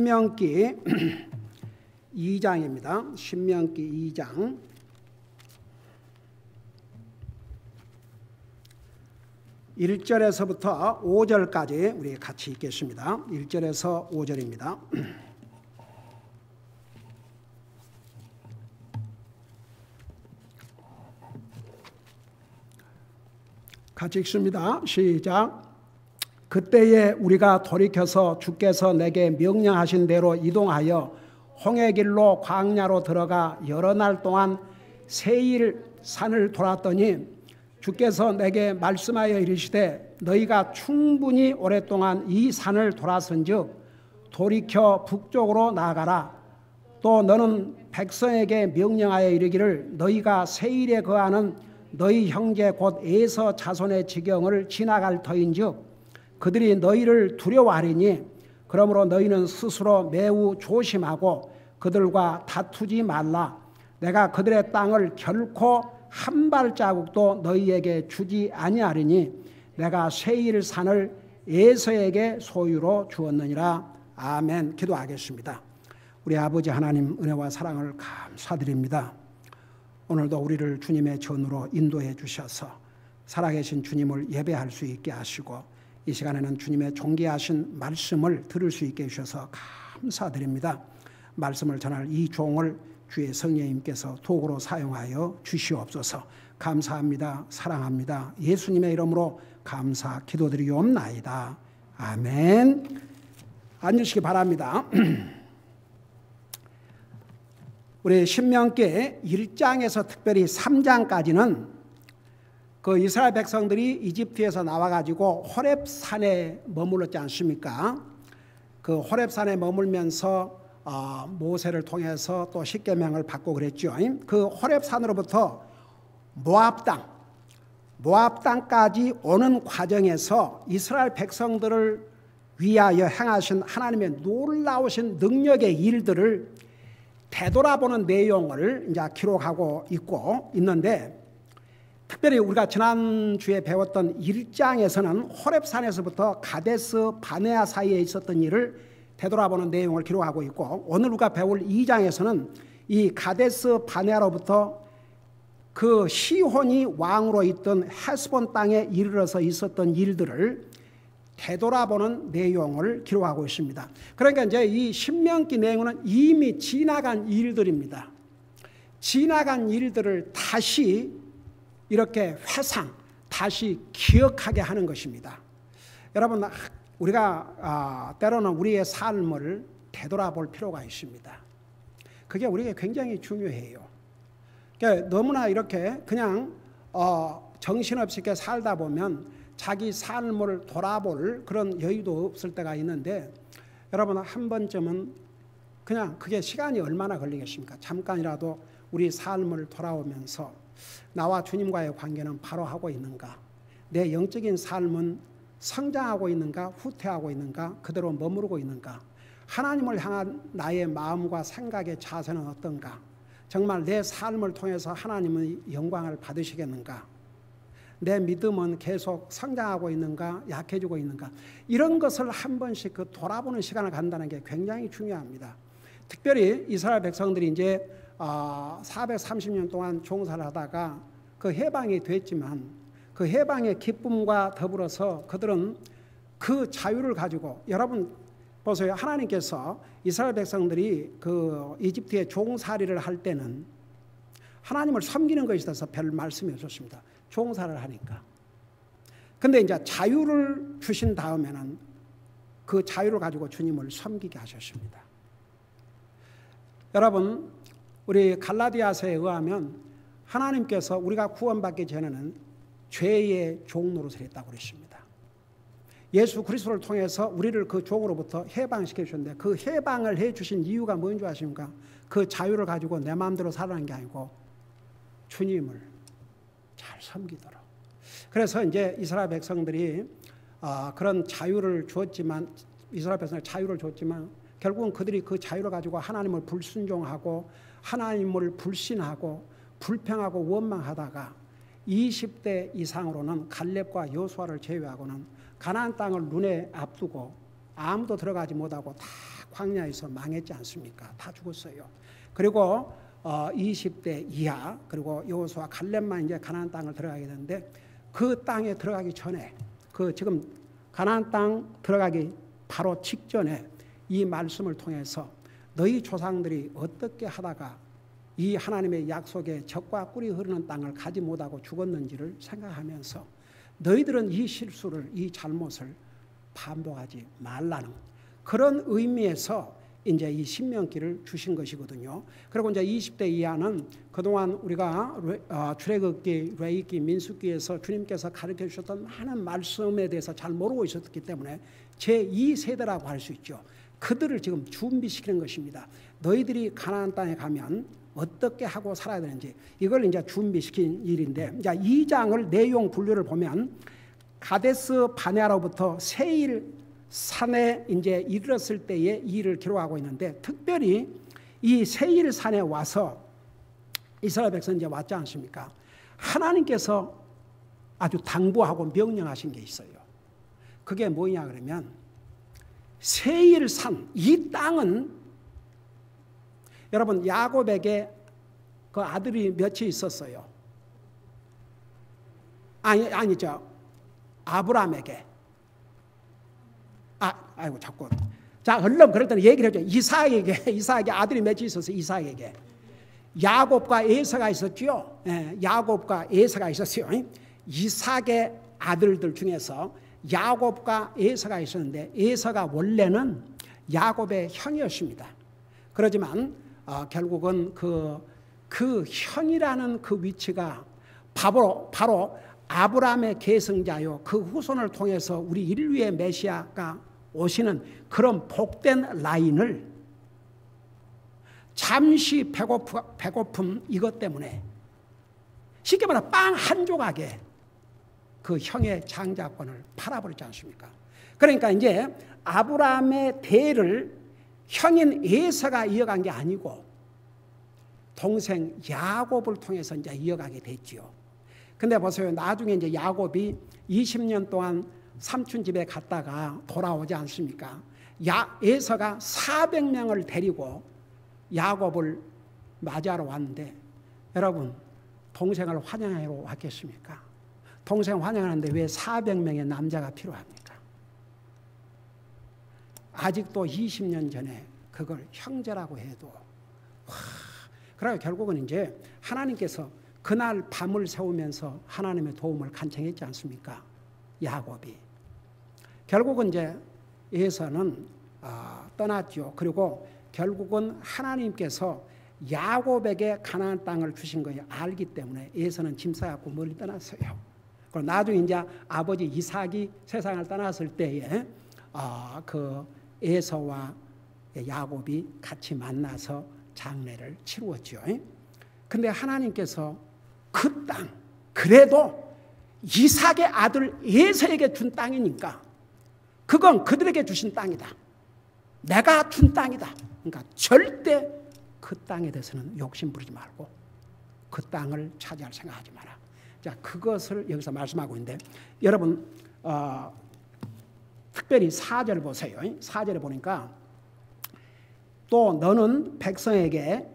신명기 2장입니다. 신명기 2장 1절에서부터 5절까지 우리 같이 읽겠습니다. 1절에서 5절입니다. 같이 읽습니다. 시작. 그때에 우리가 돌이켜서 주께서 내게 명령하신 대로 이동하여 홍해길로 광야로 들어가 여러 날 동안 세일 산을 돌았더니 주께서 내게 말씀하여 이르시되 너희가 충분히 오랫동안 이 산을 돌았은즉 돌이켜 북쪽으로 나아가라. 또 너는 백성에게 명령하여 이르기를 너희가 세일에 거하는 너희 형제 곧 에서 자손의 지경을 지나갈 터인즉 그들이 너희를 두려워하리니 그러므로 너희는 스스로 매우 조심하고 그들과 다투지 말라. 내가 그들의 땅을 결코 한 발자국도 너희에게 주지 아니하리니 내가 세일 산을 에서에게 소유로 주었느니라. 아멘. 기도하겠습니다. 우리 아버지 하나님 은혜와 사랑을 감사드립니다. 오늘도 우리를 주님의 전으로 인도해 주셔서 살아계신 주님을 예배할 수 있게 하시고 이 시간에는 주님의 존귀하신 말씀을 들을 수 있게 해주셔서 감사드립니다. 말씀을 전할 이 종을 주의 성령님께서 도구로 사용하여 주시옵소서. 감사합니다. 사랑합니다. 예수님의 이름으로 감사 기도드리옵나이다. 아멘. 앉으시기 바랍니다. 우리 신명기 1장에서 특별히 3장까지는 그 이스라엘 백성들이 이집트에서 나와가지고 호렙산에 머물렀지 않습니까? 그 호렙산에 머물면서 모세를 통해서 또 십계명을 받고 그랬죠. 그 호렙산으로부터 모압 땅까지 오는 과정에서 이스라엘 백성들을 위하여 행하신 하나님의 놀라우신 능력의 일들을 되돌아보는 내용을 이제 기록하고 있는데 특별히 우리가 지난주에 배웠던 1장에서는 호렙산에서부터 가데스 바네아 사이에 있었던 일을 되돌아보는 내용을 기록하고 있고 오늘 우리가 배울 2장에서는 이 가데스 바네아로부터 그 시혼이 왕으로 있던 헤스본 땅에 이르러서 있었던 일들을 되돌아보는 내용을 기록하고 있습니다. 그러니까 이제 이 신명기 내용은 이미 지나간 일들입니다. 지나간 일들을 다시 이렇게 다시 기억하게 하는 것입니다. 여러분, 우리가 때로는 우리의 삶을 되돌아볼 필요가 있습니다. 그게 우리에게 굉장히 중요해요. 그러니까 너무나 이렇게 그냥 정신없이 이렇게 살다 보면 자기 삶을 돌아볼 그런 여유도 없을 때가 있는데 여러분 한 번쯤은 그냥 그게 시간이 얼마나 걸리겠습니까? 잠깐이라도 우리 삶을 돌아오면서 나와 주님과의 관계는 바로 하고 있는가? 내 영적인 삶은 성장하고 있는가? 후퇴하고 있는가? 그대로 머무르고 있는가? 하나님을 향한 나의 마음과 생각의 자세는 어떤가? 정말 내 삶을 통해서 하나님의 영광을 받으시겠는가? 내 믿음은 계속 성장하고 있는가? 약해지고 있는가? 이런 것을 한 번씩 돌아보는 시간을 갖는다는 게 굉장히 중요합니다. 특별히 이스라엘 백성들이 이제 430년 동안 종살을 하다가 그 해방이 됐지만 그 해방의 기쁨과 더불어서 그들은 그 자유를 가지고 여러분 보세요. 하나님께서 이스라엘 백성들이 그 이집트의 종살이를 할 때는 하나님을 섬기는 것에 대해서 별 말씀이 없었습니다. 종살을 하니까. 근데 이제 자유를 주신 다음에는 그 자유를 가지고 주님을 섬기게 하셨습니다. 여러분 우리 갈라디아서에 의하면 하나님께서 우리가 구원받기 전에는 죄의 종노릇을 했다고 그랬습니다. 예수 그리스도를 통해서 우리를 그 종으로부터 해방시켜 주셨는데 그 해방을 해 주신 이유가 뭔지 아십니까? 그 자유를 가지고 내 마음대로 살아가는 게 아니고 주님을 잘 섬기도록. 그래서 이제 이스라엘 백성들이 그런 자유를 주었지만 이스라엘 백성들 자유를 줬지만 결국은 그들이 그 자유를 가지고 하나님을 불순종하고 하나님을 불신하고 불평하고 원망하다가 20대 이상으로는 갈렙과 여호수아를 제외하고는 가나안 땅을 눈에 앞두고 아무도 들어가지 못하고 다 광야에서 망했지 않습니까? 다 죽었어요. 그리고 20대 이하 그리고 여호수아 갈렙만 이제 가나안 땅을 들어가게 되는데 그 땅에 들어가기 전에 그 지금 가나안 땅 들어가기 바로 직전에 이 말씀을 통해서 너희 조상들이 어떻게 하다가 이 하나님의 약속의 젖과 꿀이 흐르는 땅을 가지 못하고 죽었는지를 생각하면서 너희들은 이 실수를 이 잘못을 반복하지 말라는 그런 의미에서 이제 이 신명기를 주신 것이거든요. 그리고 이제 20대 이하는 그동안 우리가 출애굽기, 레위기, 민수기에서 주님께서 가르쳐 주셨던 많은 말씀에 대해서 잘 모르고 있었기 때문에 제2세대라고 할 수 있죠. 그들을 지금 준비시키는 것입니다. 너희들이 가나안 땅에 가면 어떻게 하고 살아야 되는지 이걸 이제 준비시킨 일인데, 이제 2장을 내용 분류를 보면 가데스 바네아로부터 세일 산에 이제 이르렀을 때의 일을 기록하고 있는데, 특별히 이 세일 산에 와서 이스라엘 백성 이제 왔지 않습니까? 하나님께서 아주 당부하고 명령하신 게 있어요. 그게 뭐냐 그러면 세일 산, 이 땅은 여러분 야곱에게 그 아들이 몇이 있었어요? 아니죠. 아브라함에게. 아이고 자꾸. 자, 얼른 그럴 때는 얘기를 해줘. 이삭에게 아들이 몇이 있었어요? 이삭에게. 야곱과 에서가 있었죠. 야곱과 에서가 있었어요. 이삭의 아들들 중에서 야곱과 에서가 있었는데 에서가 원래는 야곱의 형이었습니다. 그렇지만 결국은 그 형이라는 그 위치가 바로 아브라함의 계승자요, 그 후손을 통해서 우리 인류의 메시아가 오시는 그런 복된 라인을 잠시 배고픔 이것 때문에 쉽게 말하면 빵 한 조각에 그 형의 장자권을 팔아버렸지 않습니까? 그러니까 이제 아브라함의 대를 형인 에서가 이어간 게 아니고 동생 야곱을 통해서 이제 이어가게 됐지요. 근데 보세요. 나중에 이제 야곱이 20년 동안 삼촌 집에 갔다가 돌아오지 않습니까? 에서가 400명을 데리고 야곱을 맞이하러 왔는데, 여러분 동생을 환영하러 왔겠습니까? 동생 환영하는데 왜 400명의 남자가 필요합니까? 아직도 20년 전에 그걸 형제라고 해도 그래서 결국은 이제 하나님께서 그날 밤을 세우면서 하나님의 도움을 간청했지 않습니까? 야곱이. 결국은 이제 에서는 떠났죠. 그리고 결국은 하나님께서 야곱에게 가나안 땅을 주신 거예요. 알기 때문에 에서는 짐 싸갖고 멀리 떠났어요. 그리고 나중에 이제 아버지 이삭이 세상을 떠났을 때에 그 에서와 야곱이 같이 만나서 장례를 치루었죠. 근데 하나님께서 그 땅, 그래도 이삭의 아들 에서에게 준 땅이니까 그건 그들에게 주신 땅이다. 내가 준 땅이다. 그러니까 절대 그 땅에 대해서는 욕심 부리지 말고 그 땅을 차지할 생각하지 마라. 자, 그것을 여기서 말씀하고 있는데, 여러분 특별히 4절 보세요. 4절에 보니까 또 너는 백성에게,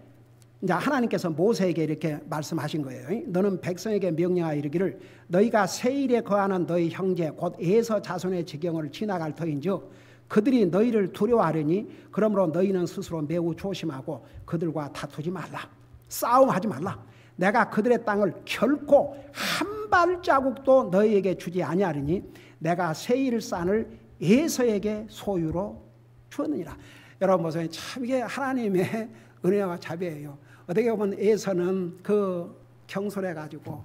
이제 하나님께서 모세에게 이렇게 말씀하신 거예요. 너는 백성에게 명령하여 이르기를 너희가 세일에 거하는 너희 형제 곧 에서 자손의 지경을 지나갈 터인즉 그들이 너희를 두려워하려니 그러므로 너희는 스스로 매우 조심하고 그들과 다투지 말라. 싸움하지 말라. 내가 그들의 땅을 결코 한 발자국도 너희에게 주지 아니하리니 내가 세일산을 에서에게 소유로 주었느니라. 여러분 보세요. 참 이게 하나님의 은혜와 자비예요. 어떻게 보면 에서는 그 경솔해가지고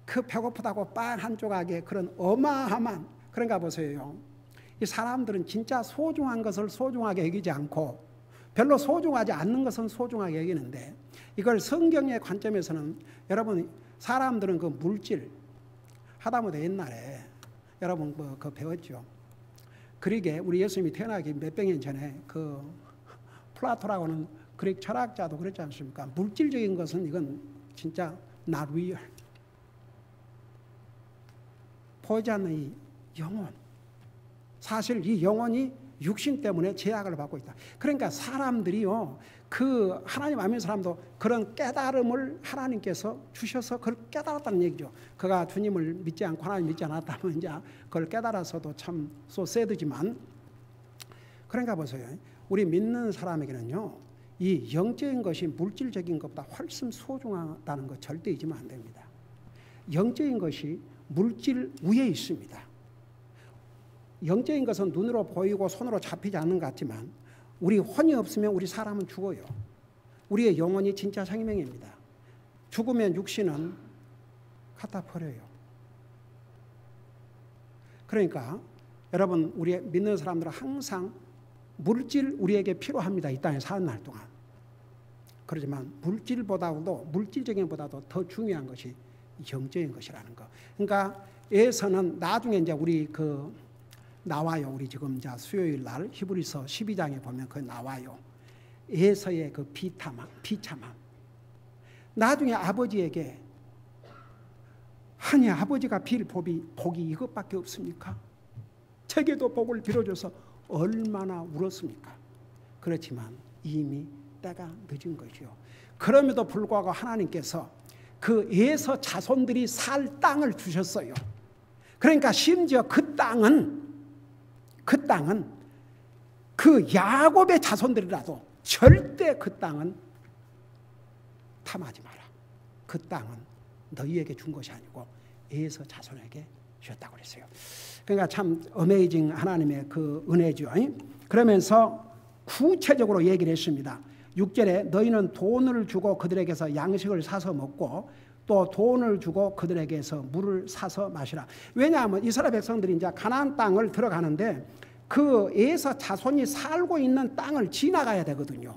그 배고프다고 빵 한 조각에 그런 어마어마한, 그런가 보세요. 이 사람들은 진짜 소중한 것을 소중하게 여기지 않고 별로 소중하지 않는 것은 소중하게 여기는데, 이걸 성경의 관점에서는 여러분 사람들은 그 물질 하다못해 옛날에 여러분 그 배웠죠. 그러게 우리 예수님이 태어나기 몇백 년 전에 그 플라토라고 하는 그릭 철학자도 그랬지 않습니까? 물질적인 것은 이건 진짜 not real. 보이지 않는 이 영혼. 사실 이 영혼이 육신 때문에 제약을 받고 있다. 그러니까 사람들이요, 그 하나님 안 믿는 사람도 그런 깨달음을 하나님께서 주셔서 그걸 깨달았다는 얘기죠. 그가 주님을 믿지 않고 하나님 믿지 않았다면 이제 그걸 깨달아서도 참 소새드지만, 그러니까 보세요. 우리 믿는 사람에게는요, 이 영적인 것이 물질적인 것보다 훨씬 소중하다는 것 절대 잊으면 안 됩니다. 영적인 것이 물질 위에 있습니다. 영적인 것은 눈으로 보이고 손으로 잡히지 않는 것 같지만 우리 혼이 없으면 우리 사람은 죽어요. 우리의 영혼이 진짜 생명입니다. 죽으면 육신은 갖다 버려요. 그러니까 여러분, 우리 믿는 사람들은 항상 물질 우리에게 필요합니다. 이 땅에 사는 날 동안. 그렇지만 물질적인 보다도 더 중요한 것이 영적인 것이라는 거. 그러니까 에서는 나중에 이제 우리 나와요. 우리 지금 이제 수요일 날 히브리서 12장에 보면 그 나와요. 에서의 그 비참함. 나중에 아버지에게, 아니 아버지가 빌 복이 이것밖에 없습니까? 제게도 복을 빌어줘서 얼마나 울었습니까? 그렇지만 이미 때가 늦은 거죠. 그럼에도 불구하고 하나님께서 그 에서 자손들이 살 땅을 주셨어요. 그러니까 심지어 그 땅은 그 야곱의 자손들이라도 절대 그 땅은 탐하지 마라. 그 땅은 너희에게 준 것이 아니고 에서 자손에게 주셨다고 그랬어요. 그러니까 참 어메이징 하나님의 그 은혜죠. 그러면서 구체적으로 얘기를 했습니다. 6절에 너희는 돈을 주고 그들에게서 양식을 사서 먹고 또 돈을 주고 그들에게서 물을 사서 마시라. 왜냐하면 이스라엘 백성들이 이제 가나안 땅을 들어가는데 그 에서 자손이 살고 있는 땅을 지나가야 되거든요.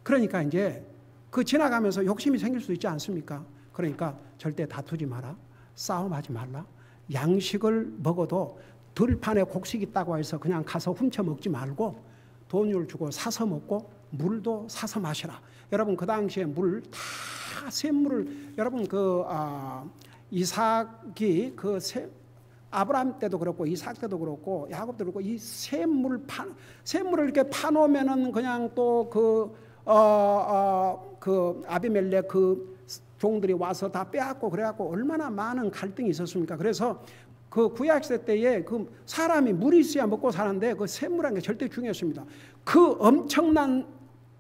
그러니까 이제 그 지나가면서 욕심이 생길 수 있지 않습니까? 그러니까 절대 다투지 마라. 싸움하지 말라. 양식을 먹어도 들판에 곡식 있다고 해서 그냥 가서 훔쳐 먹지 말고 돈을 주고 사서 먹고 물도 사서 마시라. 여러분 그 당시에 물 다 샘물을, 여러분 이삭이 아브라함 때도 그렇고 이삭 때도 그렇고 야곱 때도 그렇고 이 샘물을 이렇게 파놓으면은 그냥 또 아비멜렉 그 종들이 와서 다 빼앗고 그래갖고 얼마나 많은 갈등이 있었습니까? 그래서 그 구약시대 때에 그 사람이 물이 있어야 먹고 사는데 그 샘물한 게 절대 중요했습니다. 그 엄청난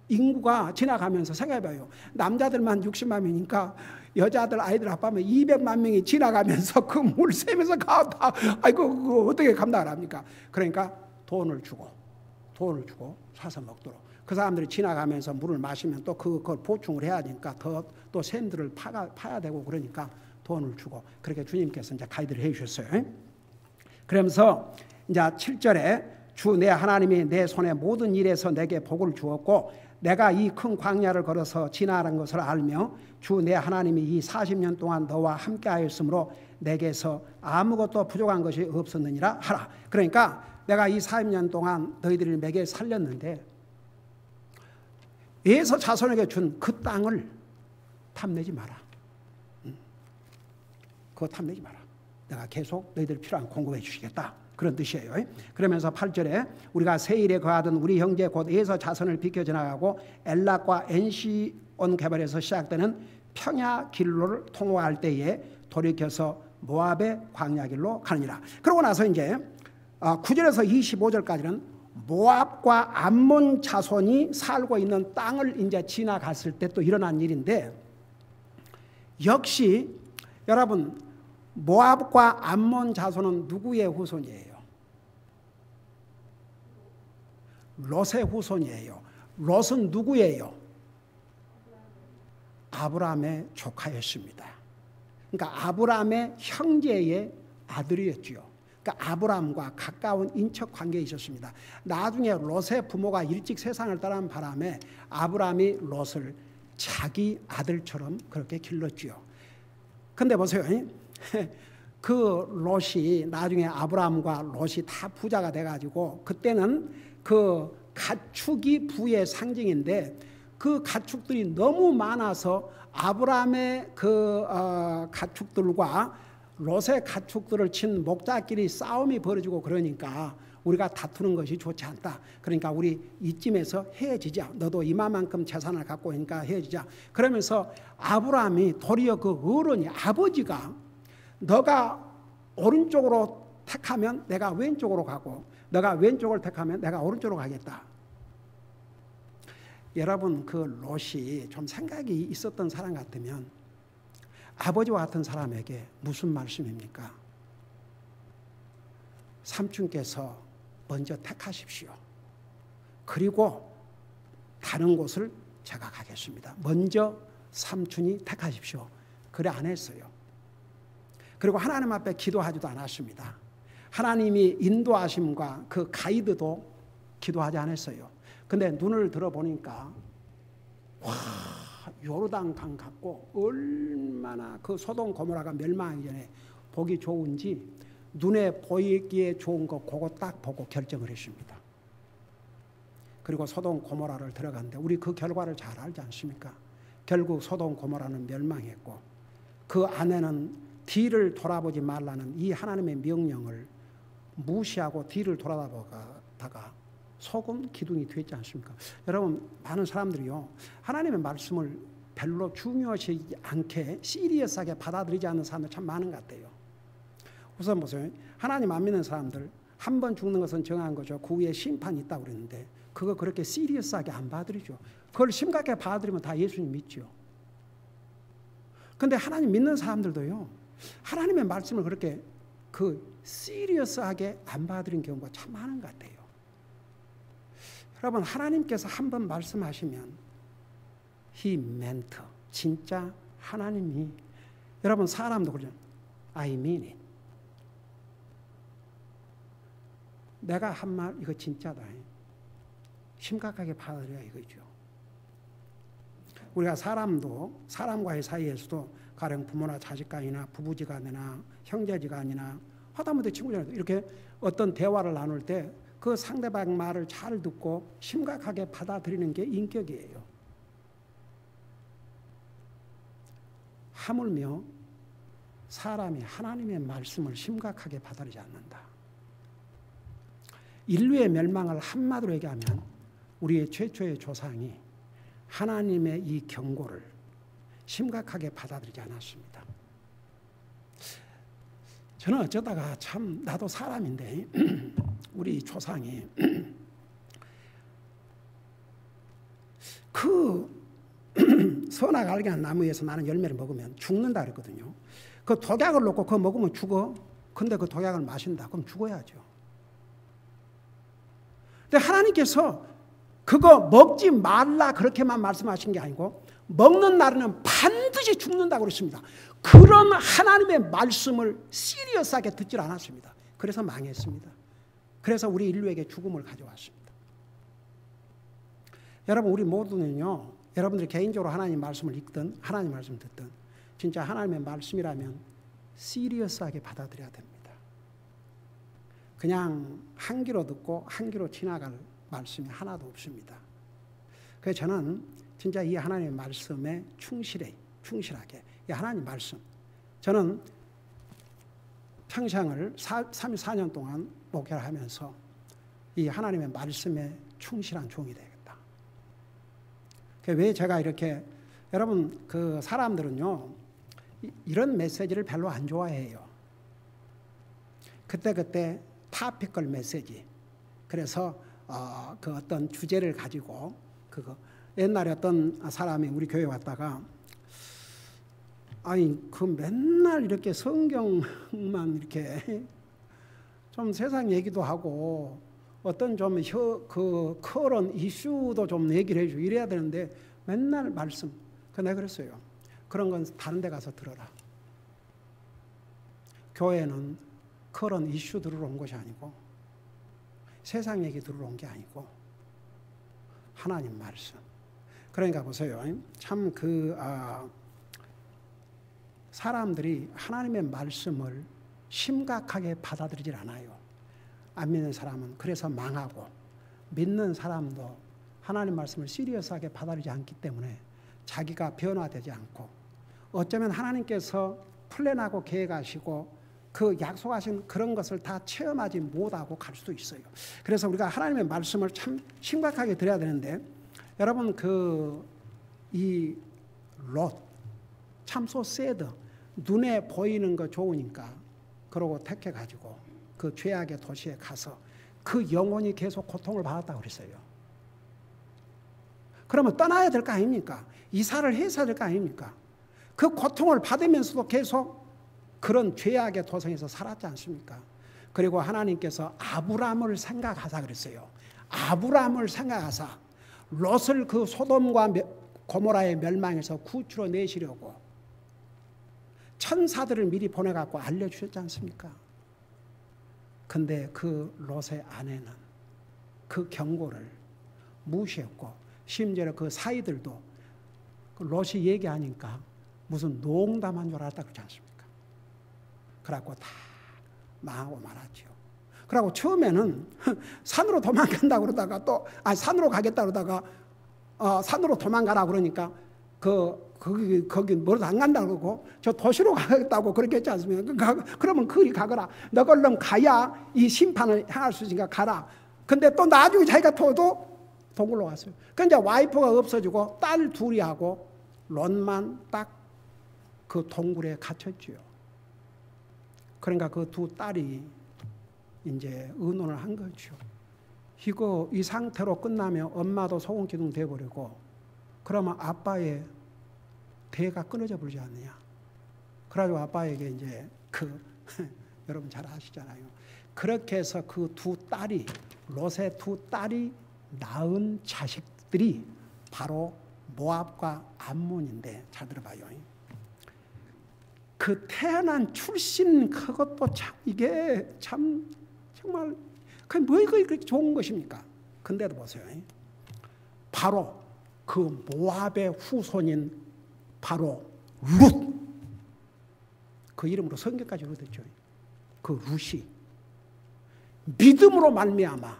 인구가 지나가면서 생각해봐요. 남자들만 60만 명이니까 여자들 아이들 아빠면 200만 명이 지나가면서 그 물샘에서 그거 어떻게 감당을 합니까? 그러니까 돈을 주고 사서 먹도록. 그 사람들이 지나가면서 물을 마시면 또 그걸 보충을 해야 하니까 또 샘들을 파야 되고 그러니까 돈을 주고 그렇게 주님께서 이제 가이드를 해 주셨어요. 그러면서 이제 7절에 주 내 하나님이 내 손의 모든 일에서 내게 복을 주었고 내가 이 큰 광야를 걸어서 지나간 것을 알며 주 내 하나님이 이 40년 동안 너와 함께 하였으므로 내게서 아무것도 부족한 것이 없었느니라 하라. 그러니까 내가 이 40년 동안 너희들을 먹여 살렸는데 에서 자손에게 준 그 땅을 탐내지 마라. 그거 탐내지 마라. 내가 계속 너희들 필요한 공급해 주시겠다. 그런 뜻이에요. 그러면서 8절에 우리가 세일에 거하던 우리 형제 곧 에서 자손을 비켜 지나가고 엘락과 엔시온 개발에서 시작되는 평야 길로를 통과할 때에 돌이켜서 모압의 광야 길로 가느니라. 그러고 나서 이제 9절에서 25절까지는 모압과 암몬 자손이 살고 있는 땅을 이제 지나갔을 때 또 일어난 일인데, 역시 여러분 모압과 암몬 자손은 누구의 후손이에요? 롯의 후손이에요. 롯은 누구예요? 아브라함의 조카였습니다. 그러니까 아브라함의 형제의 아들이었죠. 그러니까 아브라함과 가까운 인척 관계에 있었습니다. 나중에 롯의 부모가 일찍 세상을 떠난 바람에 아브라함이 롯을 자기 아들처럼 그렇게 길렀지요. 근데 보세요. 그 롯이 나중에 아브라함과 롯이 다 부자가 돼가지고 그때는 그 가축이 부의 상징인데 그 가축들이 너무 많아서 아브라함의 그 가축들과 롯의 가축들을 친 목자끼리 싸움이 벌어지고 그러니까 우리가 다투는 것이 좋지 않다. 그러니까 우리 이쯤에서 헤어지자. 너도 이만큼 재산을 갖고 있으니까 헤어지자. 그러면서 아브라함이 도리어 그 어른이 아버지가 너가 오른쪽으로 택하면 내가 왼쪽으로 가고 너가 왼쪽을 택하면 내가 오른쪽으로 가겠다. 여러분 그 롯이 좀 생각이 있었던 사람 같으면 아버지와 같은 사람에게 무슨 말씀입니까? 삼촌께서 먼저 택하십시오. 그리고 다른 곳을 제가 가겠습니다. 먼저 삼촌이 택하십시오. 그래 안 했어요. 그리고 하나님 앞에 기도하지도 않았습니다. 하나님이 인도하심과 그 가이드도 기도하지 않았어요. 근데 눈을 들어보니까 와, 요르단강 같고 얼마나 그 소돔 고모라가 멸망하기 전에 보기 좋은지 눈에 보이기에 좋은 거 그거 딱 보고 결정을 했습니다. 그리고 소돔 고모라를 들어갔는데 우리 그 결과를 잘 알지 않습니까? 결국 소돔 고모라는 멸망했고 그 아내는 뒤를 돌아보지 말라는 이 하나님의 명령을 무시하고 뒤를 돌아다가 속은 기둥이 되지 않습니까? 여러분 많은 사람들이요 하나님의 말씀을 별로 중요하지 않게 시리어스하게 받아들이지 않는 사람들 참 많은 것 같아요. 우선 보세요. 하나님 안 믿는 사람들 한 번 죽는 것은 정한 거죠. 그 후에 심판이 있다고 그랬는데 그거 그렇게 시리어스하게 안 받아들이죠. 그걸 심각하게 받아들이면 다 예수님 믿죠. 그런데 하나님 믿는 사람들도요 하나님의 말씀을 그렇게 그 시리어스하게 안 받아들이는 경우가 참 많은 것 같아요. 여러분 하나님께서 한 번 말씀하시면 He meant 진짜 하나님이 여러분 사람도 그러죠. I mean it. 내가 한 말 이거 진짜다. 심각하게 받아들여야 이거죠. 우리가 사람도 사람과의 사이에서도 가령 부모나 자식간이나 부부지간이나 형제지간이나 하다못해 친구들도 이렇게 어떤 대화를 나눌 때 그 상대방 말을 잘 듣고 심각하게 받아들이는 게 인격이에요. 하물며 사람이 하나님의 말씀을 심각하게 받아들이지 않는다. 인류의 멸망을 한마디로 얘기하면 우리의 최초의 조상이 하나님의 이 경고를 심각하게 받아들이지 않았습니다. 저는 어쩌다가 참 나도 사람인데 우리 조상이 그 선악 알게 한 나무에서 나는 열매를 먹으면 죽는다 그랬거든요. 그 독약을 놓고 그거 먹으면 죽어. 근데 그 독약을 마신다. 그럼 죽어야죠. 근데 하나님께서 그거 먹지 말라 그렇게만 말씀하신 게 아니고 먹는 날에는 반드시 죽는다고 그랬습니다. 그런 하나님의 말씀을 시리어스하게 듣질 않았습니다. 그래서 망했습니다. 그래서 우리 인류에게 죽음을 가져왔습니다. 여러분 우리 모두는요. 여러분들이 개인적으로 하나님 말씀을 읽든 하나님 말씀을 듣든 진짜 하나님의 말씀이라면 시리어스하게 받아들여야 됩니다. 그냥 한 귀로 듣고 한 귀로 지나갈 말씀이 하나도 없습니다. 그래서 저는 진짜 이 하나님의 말씀에 충실하게 이 하나님 말씀 저는 평생을 34년 동안 목회를 하면서 이 하나님의 말씀에 충실한 종이 되겠다. 왜 제가 이렇게 여러분 그 사람들은요 이런 메시지를 별로 안 좋아해요. 그때 타피컬 메시지. 그래서 그 어떤 주제를 가지고 그거 옛날에 어떤 사람이 우리 교회 왔다가 아니 그 맨날 이렇게 성경만 이렇게 좀 세상 얘기도 하고 어떤 좀 그 커런 이슈도 좀 얘기를 해주고 이래야 되는데 맨날 말씀. 내가 그랬어요. 그런 건 다른 데 가서 들어라. 교회는 커런 이슈 들으러 온 것이 아니고 세상 얘기 들으러 온 게 아니고 하나님 말씀. 그러니까 보세요. 참 사람들이 하나님의 말씀을 심각하게 받아들이질 않아요. 안 믿는 사람은 그래서 망하고 믿는 사람도 하나님 말씀을 시리어스하게 받아들이지 않기 때문에 자기가 변화되지 않고 어쩌면 하나님께서 플랜하고 계획하시고 그 약속하신 그런 것을 다 체험하지 못하고 갈 수도 있어요. 그래서 우리가 하나님의 말씀을 참 심각하게 들어야 되는데, 여러분 이 롯 참소 새드, 눈에 보이는 거 좋으니까 그러고 택해가지고 그 죄악의 도시에 가서 그 영혼이 계속 고통을 받았다고 그랬어요. 그러면 떠나야 될 거 아닙니까? 이사를 해서 될 거 아닙니까? 그 고통을 받으면서도 계속 그런 죄악의 도성에서 살았지 않습니까? 그리고 하나님께서 아브람을 생각하사 그랬어요. 아브람을 생각하사 롯을 그 소돔과 고모라의 멸망에서 구출해 내시려고 천사들을 미리 보내갖고 알려주셨지 않습니까? 근데 그 롯의 아내는 그 경고를 무시했고, 심지어 그 사이들도 그 롯이 얘기하니까 무슨 농담한 줄 알았다 그러지 않습니까? 그래갖고 다 망하고 말았죠. 그리고 처음에는 산으로 도망간다 그러다가 또 산으로 가겠다 그러다가 산으로 도망가라 그러니까 거기 멀어서 안 간다 그러고 저 도시로 가겠다고 그렇게 했지 않습니까? 그러면 그리 가거라. 너가 얼른 가야 이 심판을 향할 수 있으니까 가라. 근데 또 나중에 자기가 또 동굴로 갔어요. 그 이제 와이프가 없어지고 딸 둘이 하고 롯만 딱 그 동굴에 갇혔지요. 그러니까 그 두 딸이 이제 의논을 한 거죠. 이 상태로 끝나면 엄마도 소금기둥 돼버리고, 그러면 아빠의 대가 끊어져 버리지 않느냐. 그래가지고 아빠에게 이제 여러분 잘 아시잖아요. 그렇게 해서 그 두 딸이, 롯의 두 딸이 낳은 자식들이 바로 모압과 암몬인데, 잘 들어봐요. 그 태어난 출신 그것도 참 이게 참 정말 뭐가 그렇게 좋은 것입니까? 근데도 보세요. 바로 그 모압의 후손인 바로 룻, 그 이름으로 성경까지 얻었죠. 그 룻이 믿음으로 말미암아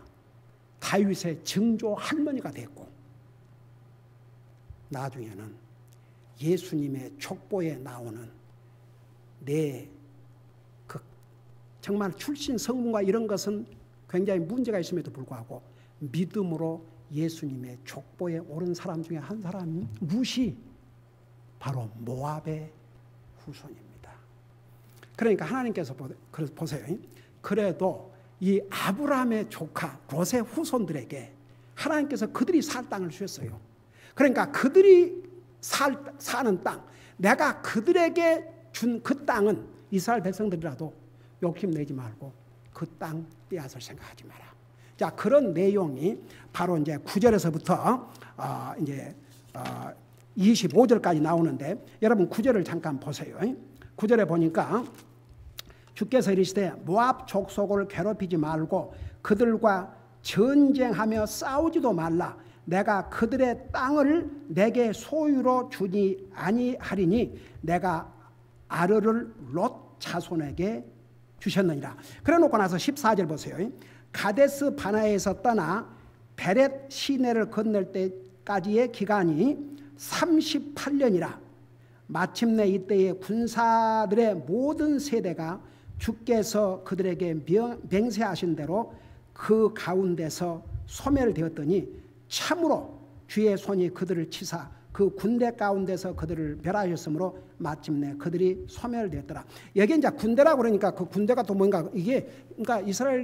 다윗의 증조 할머니가 됐고, 나중에는 예수님의 족보에 나오는 정말 출신 성분과 이런 것은 굉장히 문제가 있음에도 불구하고 믿음으로 예수님의 족보에 오른 사람 중에 한 사람이 룻이 바로 모압의 후손입니다. 그러니까 하나님께서 보세요. 그래도 이 아브라함의 조카 롯의 후손들에게 하나님께서 그들이 살 땅을 주셨어요. 그러니까 그들이 사는 땅, 내가 그들에게 준 그 땅은 이스라엘 백성들이라도 욕심내지 말고 그 땅 빼앗을 생각하지 마라. 자, 그런 내용이 바로 이제 9절에서부터 이제 25절까지 나오는데, 여러분 9절을 잠깐 보세요. 9절에 보니까 주께서 이르시되 모압 족속을 괴롭히지 말고 그들과 전쟁하며 싸우지도 말라. 내가 그들의 땅을 내게 소유로 주지 아니하리니 내가 아르를 롯 자손에게 주셨느니라. 그래 놓고 나서 14절 보세요. 가데스 바나에서 떠나 베렛 시내를 건널 때까지의 기간이 38년이라. 마침내 이때의 군사들의 모든 세대가 주께서 그들에게 맹세하신 대로 그 가운데서 소멸되었더니 참으로 주의 손이 그들을 치사 그 군대 가운데서 그들을 멸하셨으므로 마침내 그들이 소멸되었더라. 여기 이제 군대라고 그러니까 그 군대가 또 뭔가 이게 그러니까 이스라엘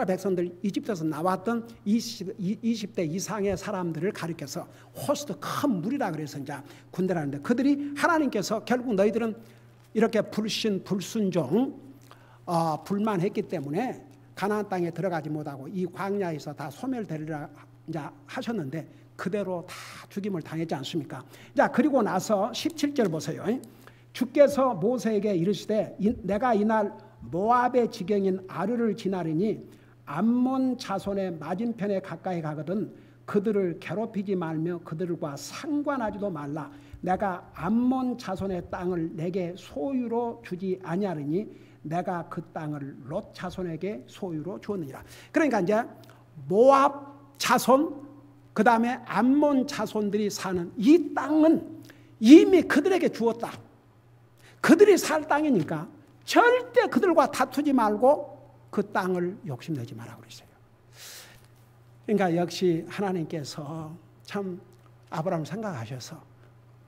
백성들 이집트에서 나왔던 20대 이상의 사람들을 가리켜서 호스트 큰 무리라 그래서 이제 군대라는데, 그들이 하나님께서 결국 너희들은 이렇게 불순종 불만했기 때문에 가나안 땅에 들어가지 못하고 이 광야에서 다 소멸되리라 이제 하셨는데 그대로 다 죽임을 당했지 않습니까? 자, 그리고 나서 17절 보세요. 주께서 모세에게 이르시되 내가 이날 모압의 지경인 아르를 지나리니 암몬 자손의 맞은편에 가까이 가거든 그들을 괴롭히지 말며 그들과 상관하지도 말라. 내가 암몬 자손의 땅을 내게 소유로 주지 아니하리니 내가 그 땅을 롯 자손에게 소유로 주었느니라. 그러니까 이제 모압 자손 그 다음에 암몬 자손들이 사는 이 땅은 이미 그들에게 주었다. 그들이 살 땅이니까 절대 그들과 다투지 말고 그 땅을 욕심내지 말라고 그랬어요. 그러니까 역시 하나님께서 참 아브라함 생각하셔서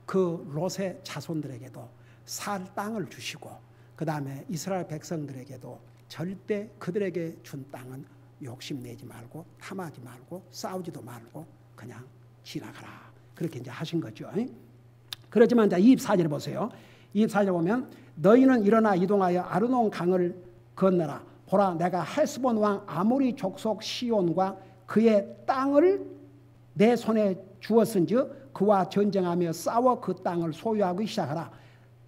그 롯의 자손들에게도 살 땅을 주시고 그 다음에 이스라엘 백성들에게도 절대 그들에게 준 땅은 욕심내지 말고 탐하지 말고 싸우지도 말고 그냥 지나가라. 그렇게 이제 하신 거죠. 그렇지만 이제 24절에 보세요. 24절에 보면 너희는 일어나 이동하여 아르논 강을 건너라. 보라 내가 헤스본 왕 아모리 족속 시온과 그의 땅을 내 손에 주었은즉 그와 전쟁하며 싸워 그 땅을 소유하기 시작하라.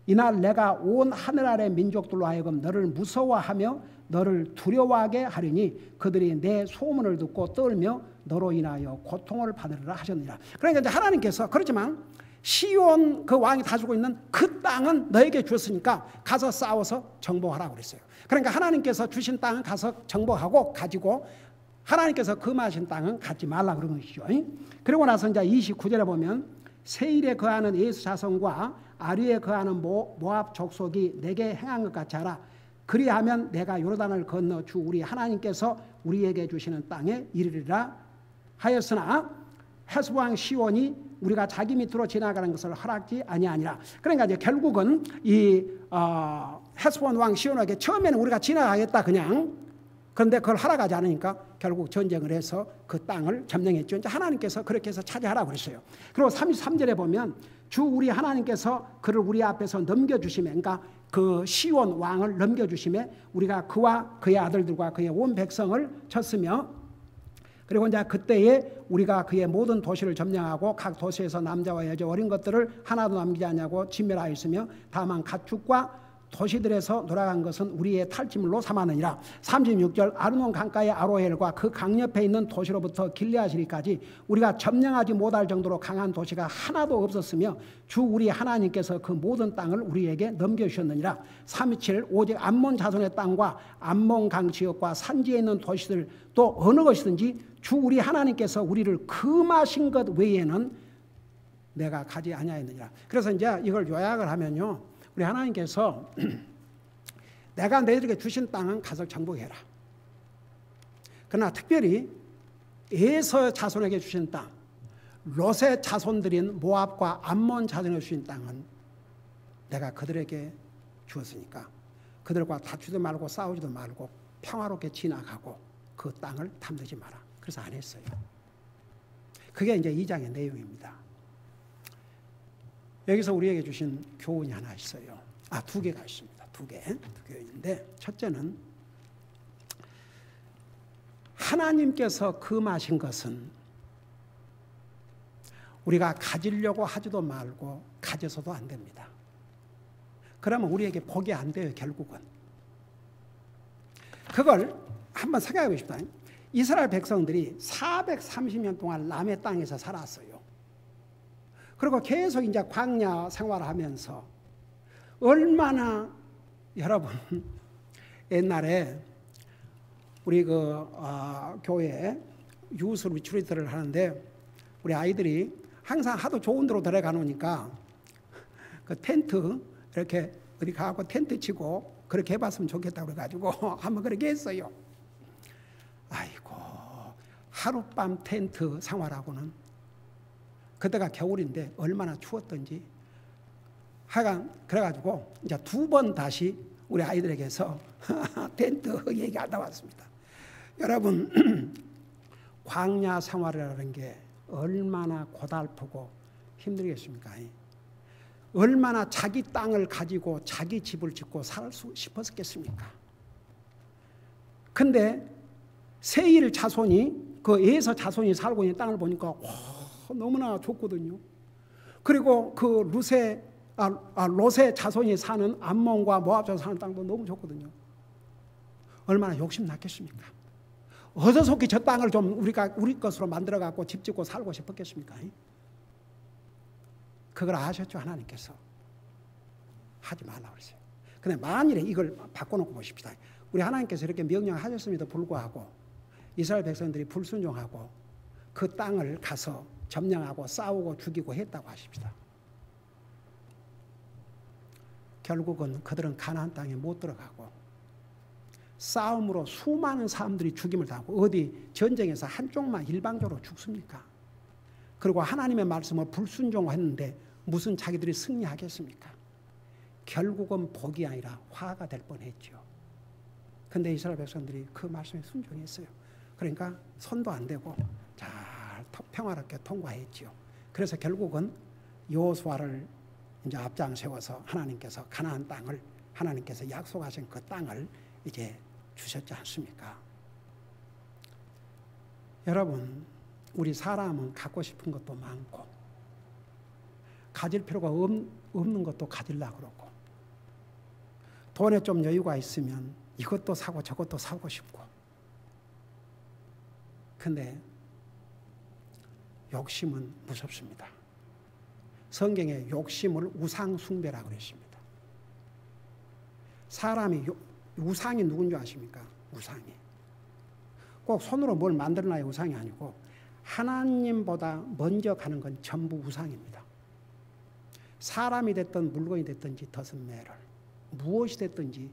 이날 내가 온 하늘 아래 민족들로 하여금 너를 무서워하며 너를 두려워하게 하리니 그들이 내 소문을 듣고 떨며 너로 인하여 고통을 받으리라 하셨느니라. 그러니까 이제 하나님께서 그렇지만 시온 그 왕이 다스리고 있는 그 땅은 너에게 주었으니까 가서 싸워서 정복하라고 그랬어요. 그러니까 하나님께서 주신 땅은 가서 정복하고 가지고 하나님께서 금하신 땅은 갖지 말라 그런 것이죠. 그리고 나서 이제 29절에 보면 세일에 거하는 에서 자손과 아류에 거하는 모압 족속이 내게 행한 것 같이 하라. 그리하면 내가 요르단을 건너 주 우리 하나님께서 우리에게 주시는 땅에 이르리라 하였으나 헤스본 시온이 우리가 자기 밑으로 지나가는 것을 허락지 아니하니라. 그러니까 이제 결국은 이 헤스본 왕 시온에게 처음에는 우리가 지나가겠다 그냥. 그런데 그걸 허락하지 않으니까 결국 전쟁을 해서 그 땅을 점령했죠. 이제 하나님께서 그렇게 해서 차지하라고 그랬어요. 그리고 33절에 보면 주 우리 하나님께서 그를 우리 앞에서 넘겨주시면, 그러니까 그 시온 왕을 넘겨주시면 우리가 그와 그의 아들들과 그의 온 백성을 쳤으며, 그리고 이제 그때에 우리가 그의 모든 도시를 점령하고 각 도시에서 남자와 여자 어린 것들을 하나도 남기지 않냐고 진멸하였으며 다만 가축과 도시들에서 돌아간 것은 우리의 탈취물로 삼았느니라. 36절 아르논 강가의 아로엘과 그 강 옆에 있는 도시로부터 길르앗이리까지 우리가 점령하지 못할 정도로 강한 도시가 하나도 없었으며 주 우리 하나님께서 그 모든 땅을 우리에게 넘겨주셨느니라. 37 오직 암몬 자손의 땅과 암몬 강 지역과 산지에 있는 도시들 또 어느 것이든지 주 우리 하나님께서 우리를 금하신 것 외에는 내가 가지 아니하였느니라. 그래서 이제 이걸 요약을 하면요, 우리 하나님께서 내가 너희들에게 주신 땅은 가서 정복해라. 그러나 특별히 에서 자손에게 주신 땅, 롯의 자손들인 모압과 암몬 자손에게 주신 땅은 내가 그들에게 주었으니까 그들과 다투지도 말고 싸우지도 말고 평화롭게 지나가고 그 땅을 탐내지 마라. 그래서 안 했어요. 그게 이제 2장의 내용입니다. 여기서 우리에게 주신 교훈이 하나 있어요. 두 개가 있습니다. 두 개인데 첫째는 하나님께서 금하신 것은 우리가 가지려고 하지도 말고 가져서도 안 됩니다. 그러면 우리에게 복이 안 돼요. 결국은. 그걸 한번 생각해 보십시오. 이스라엘 백성들이 430년 동안 남의 땅에서 살았어요. 그리고 계속 이제 광야 생활을 하면서 얼마나, 여러분 옛날에 우리 교회 유스 리트리트를 하는데 우리 아이들이 항상 하도 좋은 데로 데려가 놓으니까 그 텐트 이렇게 어디 가고 텐트 치고 그렇게 해봤으면 좋겠다고 그래가지고 한번 그렇게 했어요. 아이고, 하룻밤 텐트 생활하고는 그때가 겨울인데 얼마나 추웠던지 하여간 그래가지고 이제 2번 다시 우리 아이들에게서 텐트 얘기하다 왔습니다. 여러분 광야 생활이라는 게 얼마나 고달프고 힘들겠습니까? 얼마나 자기 땅을 가지고 자기 집을 짓고 살 수 싶었겠습니까? 근데 세일 자손이 그 에서 자손이 살고 있는 땅을 보니까 너무나 좋거든요. 그리고 그 롯의 자손이 사는 암몬과 모압 자손이 사는 땅도 너무 좋거든요. 얼마나 욕심 났겠습니까? 어서속히 저 땅을 좀 우리 것으로 만들어 갖고 집 짓고 살고 싶었겠습니까? 그걸 아셨죠? 하나님께서 하지 말라고 그랬어요. 근데 만일에 이걸 바꿔놓고 보십시다. 우리 하나님께서 이렇게 명령하셨음에도 불구하고 이스라엘 백성들이 불순종하고 그 땅을 가서 점령하고 싸우고 죽이고 했다고 하십시다. 결국은 그들은 가나안 땅에 못 들어가고 싸움으로 수많은 사람들이 죽임을 당하고 어디 전쟁에서 한쪽만 일방적으로 죽습니까? 그리고 하나님의 말씀을 불순종했는데 무슨 자기들이 승리하겠습니까? 결국은 복이 아니라 화가 될 뻔했죠. 근데 이스라엘 백성들이 그 말씀에 순종했어요. 그러니까 손도 안 대고 잘 평화롭게 통과했죠. 그래서 결국은 여호수아를 이제 앞장 세워서 하나님께서 가나안 땅을 하나님께서 약속하신 그 땅을 이제 주셨지 않습니까? 여러분, 우리 사람은 갖고 싶은 것도 많고 가질 필요가 없는 것도 가지려고 그러고 돈에 좀 여유가 있으면 이것도 사고 저것도 사고 싶고 근데 욕심은 무섭습니다. 성경에 욕심을 우상숭배라고 그랬습니다. 사람이 우상이 누군지 아십니까? 우상이. 꼭 손으로 뭘 만들어놔야 우상이 아니고 하나님보다 먼저 가는 건 전부 우상입니다. 사람이 됐든 물건이 됐든지 doesn't matter. 무엇이 됐든지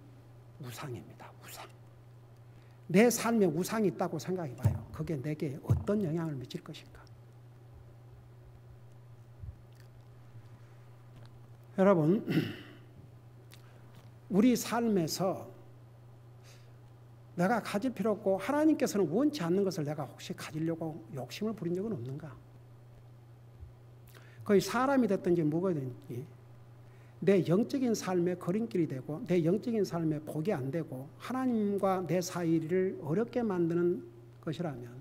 우상입니다. 우상. 내 삶에 우상이 있다고 생각해 봐요. 그게 내게 어떤 영향을 미칠 것인가? 여러분, 우리 삶에서 내가 가질 필요 없고 하나님께서는 원치 않는 것을 내가 혹시 가지려고 욕심을 부린 적은 없는가? 거의 사람이 됐든지 뭐가 됐든지 내 영적인 삶의 거림길이 되고 내 영적인 삶의 복이 안 되고 하나님과 내 사이를 어렵게 만드는 것이라면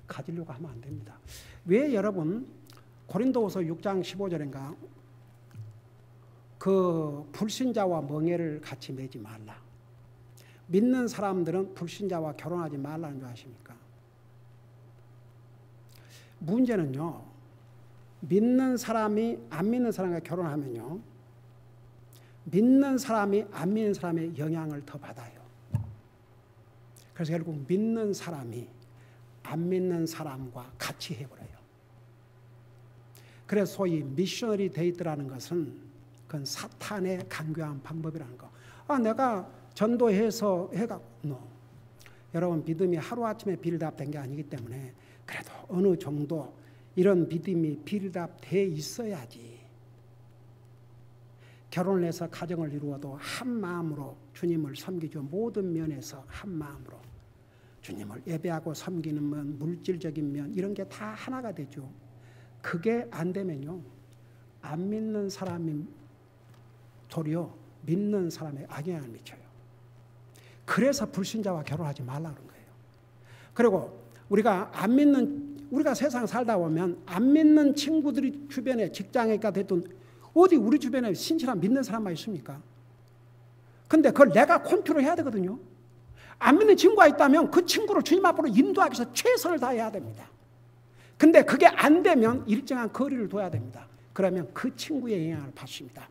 가지려고 하면 안 됩니다. 왜 여러분 고린도후서 6장 15절인가 그 불신자와 멍에를 같이 매지 말라. 믿는 사람들은 불신자와 결혼하지 말라는 줄 아십니까? 문제는요, 믿는 사람이 안 믿는 사람과 결혼하면요, 믿는 사람이 안 믿는 사람의 영향을 더 받아요. 그래서 결국 믿는 사람이 안 믿는 사람과 같이 해버려요. 그래서 소위 미셔너리 데이트라는 것은 그건 사탄의 간교한 방법이라는 거. 내가 전도해서 해갖고 no. 여러분 믿음이 하루아침에 빌드업된 게 아니기 때문에 그래도 어느 정도 이런 믿음이 빌드업돼 있어야지 결혼을 해서 가정을 이루어도 한 마음으로 주님을 섬기죠. 모든 면에서 한 마음으로 주님을 예배하고 섬기는 면, 물질적인 면 이런 게 다 하나가 되죠. 그게 안 되면요, 안 믿는 사람이 도리어 믿는 사람의 악영향을 미쳐요. 그래서 불신자와 결혼하지 말라는 거예요. 그리고 우리가 세상 살다 보면 안 믿는 친구들이 주변에 직장에가 됐든 어디 우리 주변에 신실한 믿는 사람만 있습니까? 근데 그걸 내가 컨트롤해야 되거든요. 안 믿는 친구가 있다면 그 친구를 주님 앞으로 인도하기 위해서 최선을 다해야 됩니다. 근데 그게 안 되면 일정한 거리를 둬야 됩니다. 그러면 그 친구의 영향을 받습니다.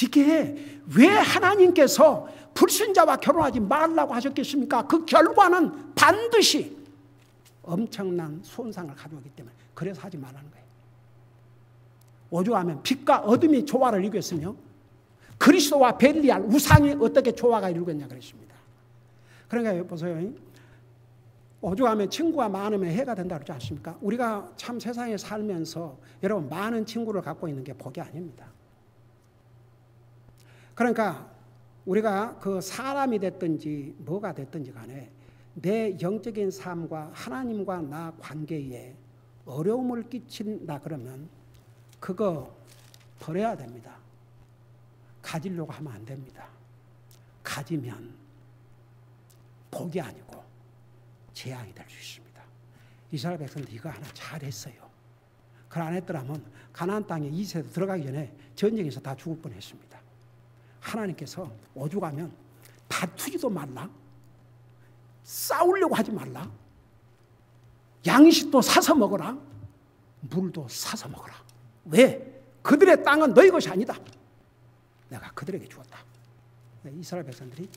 이게 왜 하나님께서 불신자와 결혼하지 말라고 하셨겠습니까? 그 결과는 반드시 엄청난 손상을 가져오기 때문에 그래서 하지 말라는 거예요. 오죽하면 빛과 어둠이 조화를 이루겠으며 그리스도와 벨리알 우상이 어떻게 조화가 이루겠냐 그랬습니다. 그러니까 보세요. 오죽하면 친구가 많으면 해가 된다 그러지 않습니까? 우리가 참 세상에 살면서 여러분 많은 친구를 갖고 있는 게 복이 아닙니다. 그러니까 우리가 그 사람이 됐든지 뭐가 됐든지 간에 내 영적인 삶과 하나님과 나 관계에 어려움을 끼친다 그러면 그거 버려야 됩니다. 가지려고 하면 안 됩니다. 가지면 복이 아니고 재앙이 될 수 있습니다. 이스라엘 백성들 이거 하나 잘했어요. 그걸 안 했더라면 가나안 땅에 2세대 들어가기 전에 전쟁에서 다 죽을 뻔했습니다. 하나님께서 오죽하면 다투지도 말라, 싸우려고 하지 말라, 양식도 사서 먹어라, 물도 사서 먹어라. 왜? 그들의 땅은 너희 것이 아니다. 내가 그들에게 주었다. 이스라엘 백성들이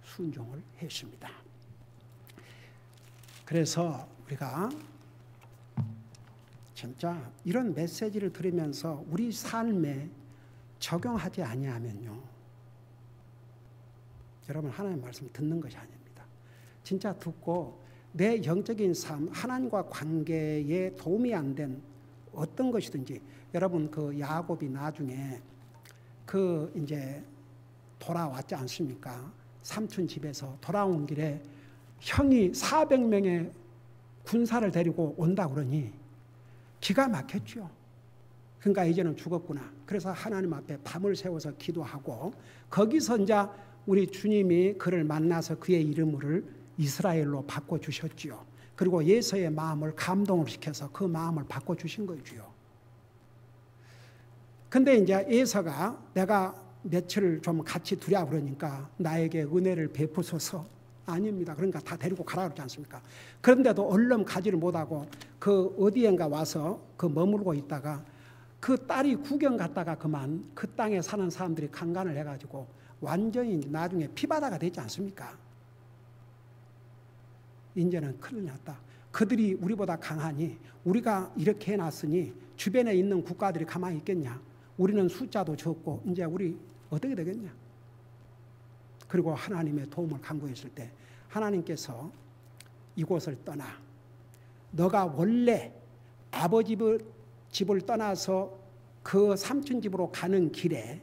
순종을 했습니다. 그래서 우리가 진짜 이런 메시지를 들으면서 우리 삶에 적용하지 아니하면요, 여러분 하나님의 말씀 듣는 것이 아닙니다. 진짜 듣고 내 영적인 삶, 하나님과 관계에 도움이 안 된 어떤 것이든지, 여러분 그 야곱이 나중에 그 이제 돌아왔지 않습니까? 삼촌 집에서 돌아온 길에 형이 400명의 군사를 데리고 온다 그러니 기가 막혔죠. 그러니까 이제는 죽었구나. 그래서 하나님 앞에 밤을 새워서 기도하고, 거기서 이제 우리 주님이 그를 만나서 그의 이름을 이스라엘로 바꿔주셨지요. 그리고 예서의 마음을 감동을 시켜서 그 마음을 바꿔주신 거지요. 근데 이제 예서가 내가 며칠 좀 같이 두랴 그러니까 나에게 은혜를 베푸소서. 아닙니다. 그러니까 다 데리고 가라 그러지 않습니까? 그런데도 얼른 가지를 못하고 그 어디엔가 와서 그 머물고 있다가 그 딸이 구경 갔다가 그만 그 땅에 사는 사람들이 강간을 해가지고 완전히 나중에 피바다가 되지 않습니까? 이제는 큰일 났다. 그들이 우리보다 강하니, 우리가 이렇게 해놨으니 주변에 있는 국가들이 가만히 있겠냐? 우리는 숫자도 적고 이제 우리 어떻게 되겠냐? 그리고 하나님의 도움을 간구했을 때 하나님께서 이곳을 떠나, 너가 원래 아버지 집을 떠나서 그 삼촌 집으로 가는 길에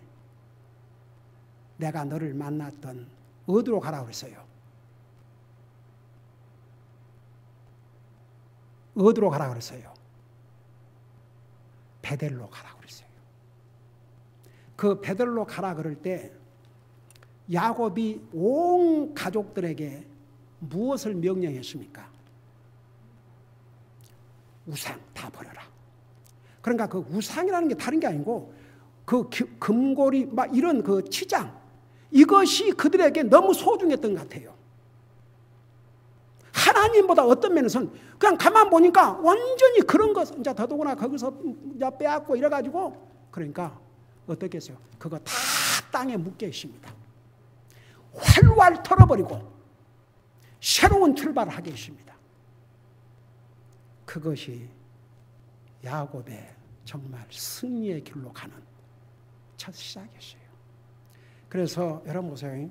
내가 너를 만났던 어디로 가라고 그랬어요? 어디로 가라고 그랬어요? 베델로 가라고 그랬어요. 그 베델로 가라 그럴 때 야곱이 온 가족들에게 무엇을 명령했습니까? 우상 다 버려라. 그러니까 그 우상이라는 게 다른 게 아니고 그 금고리 막 이런 그 치장, 이것이 그들에게 너무 소중했던 것 같아요. 하나님보다 어떤 면에서는 그냥 가만 보니까 완전히 그런 것, 이제 더더구나 거기서 이제 빼앗고 이래가지고, 그러니까 어떻겠어요? 그거 다 땅에 묶여 있습니다. 활활 털어버리고 새로운 출발을 하게 했습니다. 그것이 야곱의 정말 승리의 길로 가는 첫 시작이었어요. 그래서 여러분 보세요.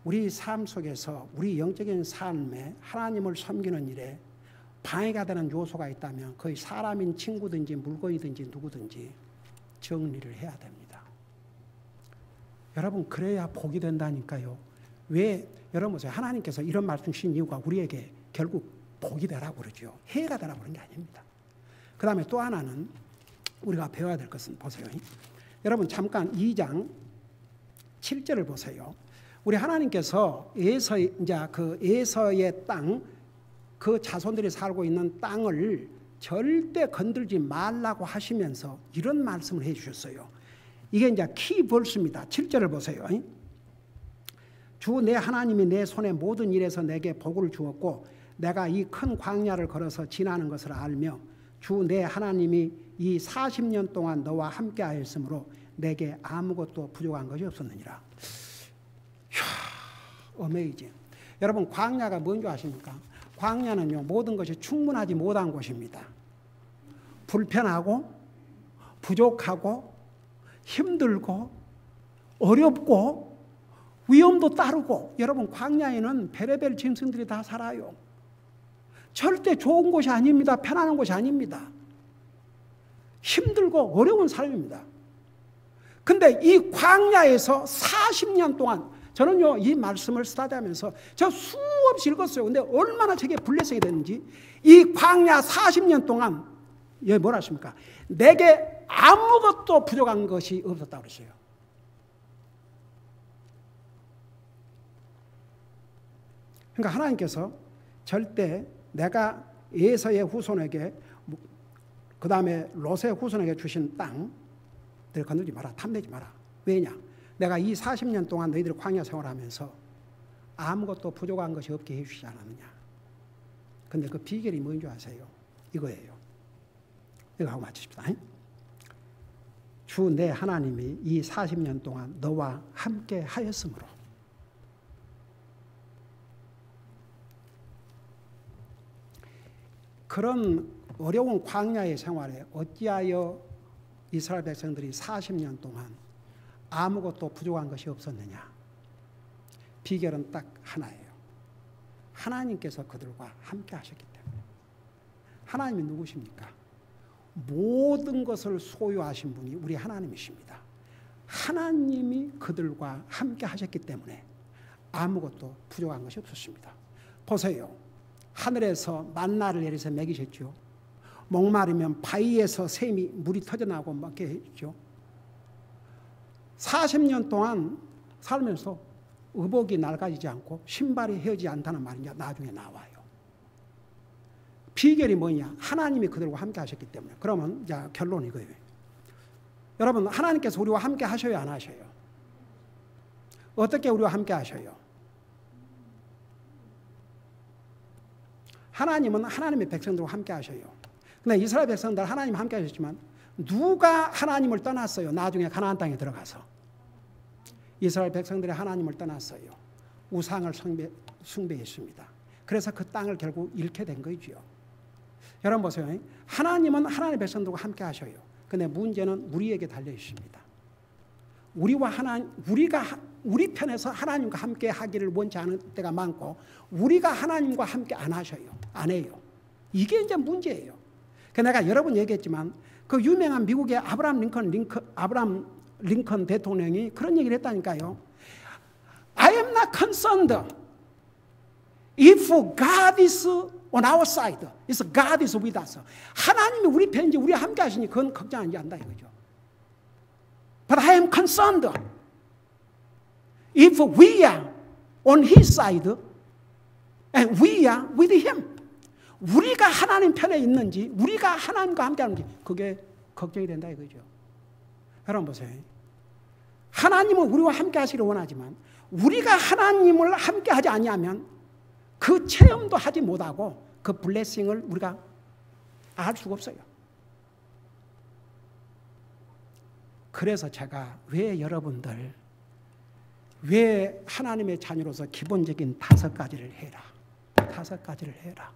우리 삶 속에서 우리 영적인 삶에 하나님을 섬기는 일에 방해가 되는 요소가 있다면 거의 사람인 친구든지 물건이든지 누구든지 정리를 해야 됩니다. 여러분 그래야 복이 된다니까요. 왜 여러분 보세요. 하나님께서 이런 말씀 주신 이유가 우리에게 결국 복이 되라고 그러죠. 해가 되라고 그런 게 아닙니다. 그 다음에 또 하나는 우리가 배워야 될 것은 보세요. 여러분 잠깐 2장 7절을 보세요. 우리 하나님께서 이제 그 에서의 땅, 그 자손들이 살고 있는 땅을 절대 건들지 말라고 하시면서 이런 말씀을 해 주셨어요. 이게 이제 키버스입니다. 7절을 보세요. 주 내 하나님이 내 손의 모든 일에서 내게 복을 주었고 내가 이 큰 광야를 걸어서 지나는 것을 알며 주 내 하나님이 이 40년 동안 너와 함께 하였으므로 내게 아무것도 부족한 것이 없었느니라. 어메이징. 여러분 광야가 뭔지 아십니까? 광야는요 모든 것이 충분하지 못한 곳입니다. 불편하고 부족하고 힘들고 어렵고 위험도 따르고, 여러분 광야에는 별의별 짐승들이 다 살아요. 절대 좋은 곳이 아닙니다. 편안한 곳이 아닙니다. 힘들고 어려운 삶입니다. 근데 이 광야에서 40년 동안 저는요 이 말씀을 스타디하면서 제가 수없이 읽었어요. 근데 얼마나 제게 블레싱이 됐는지, 이 광야 40년 동안 뭐라 하십니까? 내게 아무것도 부족한 것이 없었다고 그랬어요. 그러니까 하나님께서 절대 내가 에서의 후손에게 그 다음에 롯의 후손에게 주신 땅들 건들지 마라. 탐내지 마라. 왜냐? 내가 이 40년 동안 너희들 광야 생활하면서 아무것도 부족한 것이 없게 해주시지 않았느냐. 근데 그 비결이 뭔지 아세요? 이거예요. 이거 하고 마치십시다. 주 내 하나님이 이 40년 동안 너와 함께 하였으므로. 그런 어려운 광야의 생활에 어찌하여 이스라엘 백성들이 40년 동안 아무것도 부족한 것이 없었느냐? 비결은 딱 하나예요. 하나님께서 그들과 함께 하셨기 때문에. 하나님이 누구십니까? 모든 것을 소유하신 분이 우리 하나님이십니다. 하나님이 그들과 함께 하셨기 때문에 아무것도 부족한 것이 없었습니다. 보세요. 하늘에서 만나를 내려서 먹이셨죠. 목마르면 바위에서 샘이 물이 터져나오고 먹게 했죠. 40년 동안 살면서 의복이 낡아지지 않고 신발이 헤어지지 않다는 말이 나중에 나와요. 비결이 뭐냐? 하나님이 그들과 함께 하셨기 때문에. 그러면 이제 결론이 이거예요. 여러분, 하나님께서 우리와 함께 하셔요, 안 하셔요? 어떻게 우리와 함께 하셔요? 하나님은 하나님의 백성들과 함께 하셔요. 근데 이스라엘 백성들 하나님 함께 하셨지만 누가 하나님을 떠났어요? 나중에 가나안 땅에 들어가서. 이스라엘 백성들이 하나님을 떠났어요. 우상을 숭배했습니다. 그래서 그 땅을 결국 잃게 된 거죠. 여러분 보세요. 하나님은 하나님의 백성들과 함께 하셔요. 근데 문제는 우리에게 달려 있습니다. 우리가 우리 편에서 하나님과 함께 하기를 원치 않을 때가 많고 우리가 하나님과 함께 안 하셔요. 안 해요. 이게 이제 문제예요. 내가 여러 번 얘기했지만 그 유명한 미국의 아브라함 링컨 대통령이 그런 얘기를 했다니까요. I am not concerned if God is on our side. It's God is with us. 하나님이 우리 편인지 우리와 함께 하시니 그건 걱정하지 않는다 이거죠. But I am concerned if we are on His side and we are with Him. 우리가 하나님 편에 있는지 우리가 하나님과 함께 하는지 그게 걱정이 된다 이거죠. 여러분 보세요. 하나님은 우리와 함께 하시기를 원하지만 우리가 하나님을 함께 하지 아니하면 그 체험도 하지 못하고 그 블레싱을 우리가 알 수가 없어요. 그래서 제가 왜 여러분들 왜 하나님의 자녀로서 기본적인 5가지를 해라. 5가지를 해라.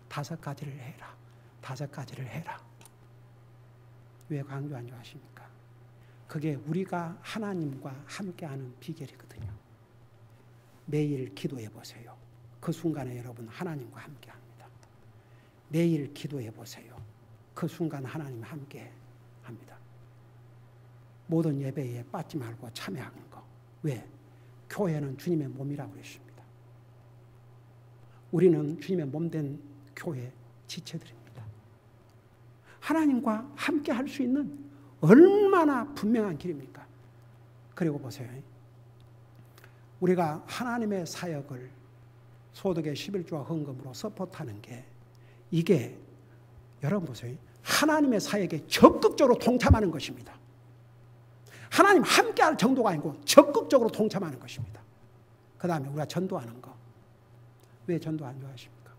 5가지를 해라. 5가지를 해라. 왜 강조한 줄 아십니까? 그게 우리가 하나님과 함께하는 비결이거든요. 매일 기도해 보세요. 그 순간에 여러분 하나님과 함께합니다. 매일 기도해 보세요. 그 순간 하나님과 함께합니다. 모든 예배에 빠지지 말고 참여하는 거. 왜? 교회는 주님의 몸이라고 했습니다. 우리는 주님의 몸된 교회 지체들입니다. 하나님과 함께 할 수 있는 얼마나 분명한 길입니까? 그리고 보세요. 우리가 하나님의 사역을 소득의 11조와 헌금으로 서포트하는 게 이게 여러분 보세요. 하나님의 사역에 적극적으로 동참하는 것입니다. 하나님 함께할 정도가 아니고 적극적으로 동참하는 것입니다. 그 다음에 우리가 전도하는 거. 왜 전도하는 줄 아십니까?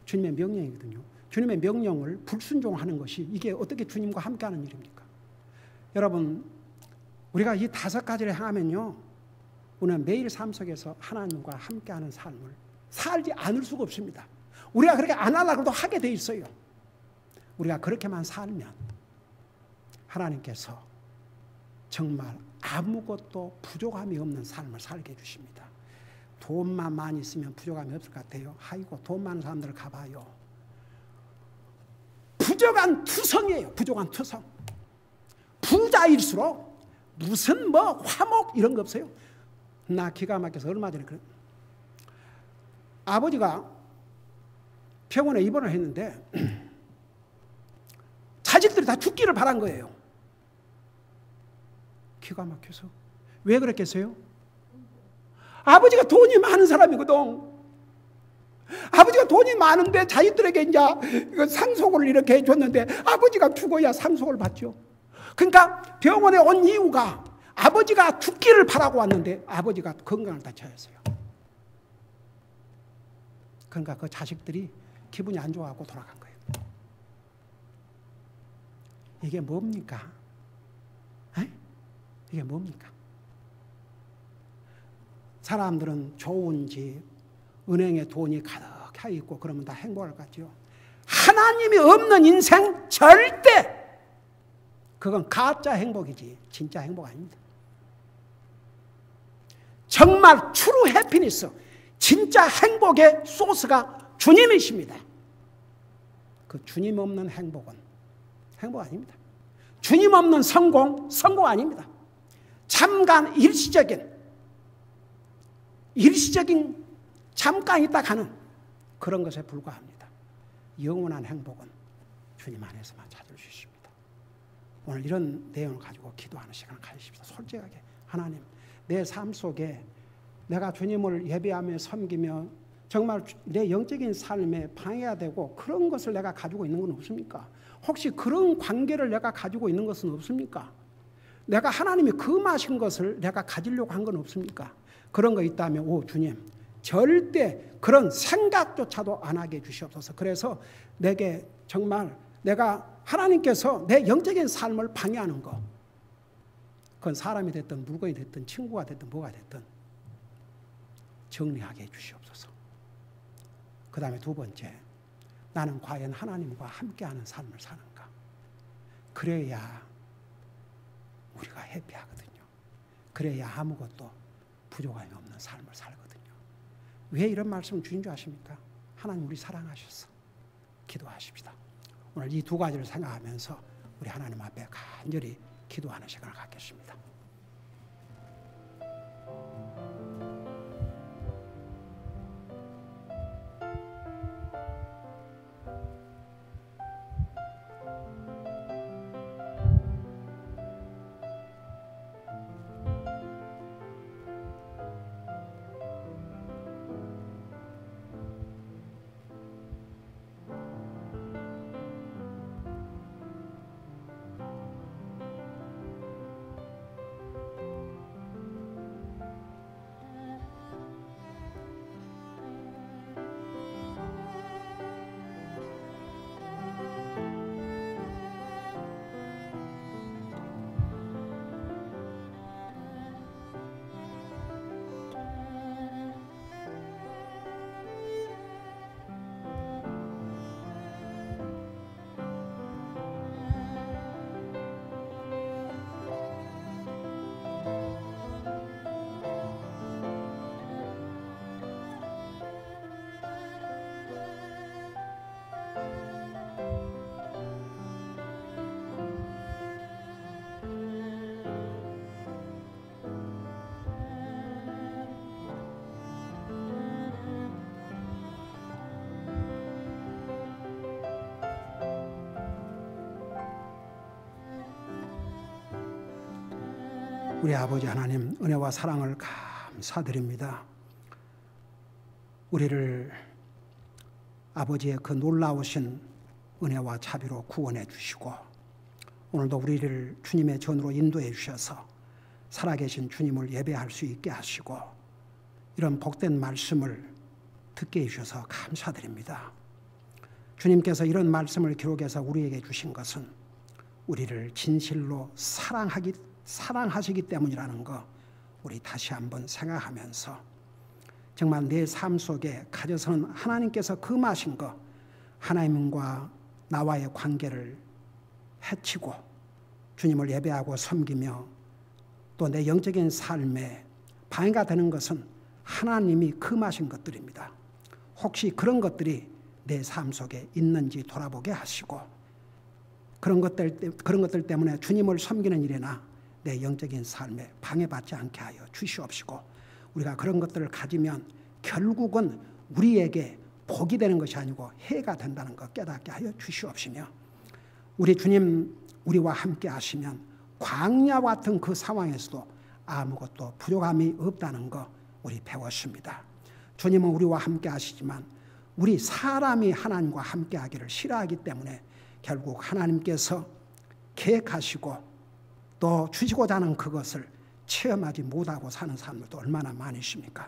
주님의 명령이거든요. 주님의 명령을 불순종하는 것이 이게 어떻게 주님과 함께하는 일입니까? 여러분 우리가 이 5가지를 향하면요. 우리는 매일 삶 속에서 하나님과 함께하는 삶을 살지 않을 수가 없습니다. 우리가 그렇게 안 하려고 해도 하게 돼 있어요. 우리가 그렇게만 살면 하나님께서 정말 아무것도 부족함이 없는 삶을 살게 해주십니다. 돈만 많이 있으면 부족함이 없을 것 같아요. 아이고 돈 많은 사람들 가봐요. 부족한 투성이에요. 부족한 투성. 부자일수록 무슨 뭐 화목 이런 거 없어요. 나 기가 막혀서 얼마 전에 그래. 아버지가 병원에 입원을 했는데 자식들이 다 죽기를 바란 거예요. 기가 막혀서. 왜 그랬겠어요? 아버지가 돈이 많은 사람이거든. 아버지가 돈이 많은데 자식들에게 이제 상속을 이렇게 해줬는데 아버지가 죽어야 상속을 받죠. 그러니까 병원에 온 이유가 아버지가 죽기를 바라고 왔는데 아버지가 건강을 다 처했어요. 그러니까 그 자식들이 기분이 안 좋아하고 돌아간 거예요. 이게 뭡니까? 에? 이게 뭡니까? 사람들은 좋은 집, 은행에 돈이 가득 있고 그러면 다 행복할 것 같죠. 하나님이 없는 인생 절대 그건 가짜 행복이지 진짜 행복 아닙니다. 정말 트루 해피니스, 진짜 행복의 소스가 주님이십니다. 그 주님 없는 행복은 행복 아닙니다. 주님 없는 성공, 성공 아닙니다. 잠깐 일시적인 잠깐 있다 가는 그런 것에 불과합니다. 영원한 행복은 주님 안에서만 찾을 수 있습니다. 오늘 이런 내용을 가지고 기도하는 시간을 가지십시오. 솔직하게 하나님, 내 삶 속에 내가 주님을 예배하며 섬기며 정말 내 영적인 삶에 방해가 되고 그런 것을 내가 가지고 있는 건 없습니까? 혹시 그런 관계를 내가 가지고 있는 것은 없습니까? 내가 하나님이 금하신 것을 내가 가지려고 한 건 없습니까? 그런 거 있다면 오 주님, 절대 그런 생각조차도 안 하게 해주시옵소서. 그래서 내게 정말 내가 하나님께서 내 영적인 삶을 방해하는 거, 그건 사람이 됐든 물건이 됐든 친구가 됐든 뭐가 됐든 정리하게 해주시옵소서. 그 다음에 두 번째, 나는 과연 하나님과 함께하는 삶을 사는가? 그래야 우리가 해피하거든요. 그래야 아무것도 부족함이 없는 삶을 살거든요. 왜 이런 말씀을 주신 줄 아십니까? 하나님 우리 사랑하셔서. 기도하십시다. 오늘 이 두 가지를 생각하면서 우리 하나님 앞에 간절히 기도하는 시간을 갖겠습니다. 우리 아버지 하나님, 은혜와 사랑을 감사드립니다. 우리를 아버지의 그 놀라우신 은혜와 자비로 구원해 주시고 오늘도 우리를 주님의 전으로 인도해 주셔서 살아계신 주님을 예배할 수 있게 하시고 이런 복된 말씀을 듣게 해주셔서 감사드립니다. 주님께서 이런 말씀을 기록해서 우리에게 주신 것은 우리를 진실로 사랑하시기 때문이라는 거 우리 다시 한번 생각하면서 정말 내 삶 속에 가져서는 하나님께서 금하신 거, 하나님과 나와의 관계를 해치고 주님을 예배하고 섬기며 또 내 영적인 삶에 방해가 되는 것은 하나님이 금하신 것들입니다. 혹시 그런 것들이 내 삶 속에 있는지 돌아보게 하시고 그런 것들 때문에 주님을 섬기는 일에나 내 영적인 삶에 방해받지 않게 하여 주시옵시고 우리가 그런 것들을 가지면 결국은 우리에게 복이 되는 것이 아니고 해가 된다는 것 깨닫게 하여 주시옵시며 우리 주님 우리와 함께 하시면 광야와 같은 그 상황에서도 아무것도 부족함이 없다는 거 우리 배웠습니다. 주님은 우리와 함께 하시지만 우리 사람이 하나님과 함께 하기를 싫어하기 때문에 결국 하나님께서 계획하시고 또 주시고자 하는 그것을 체험하지 못하고 사는 사람들도 얼마나 많으십니까?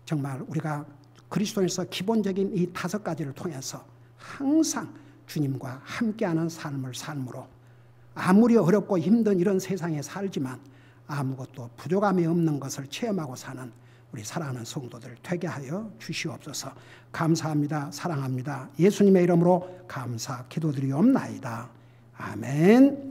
정말 우리가 그리스도에서 기본적인 이 5가지를 통해서 항상 주님과 함께하는 삶으로 아무리 어렵고 힘든 이런 세상에 살지만 아무것도 부족함이 없는 것을 체험하고 사는 우리 사랑하는 성도들 되게 하여 주시옵소서. 감사합니다. 사랑합니다. 예수님의 이름으로 감사 기도드리옵나이다. 아멘.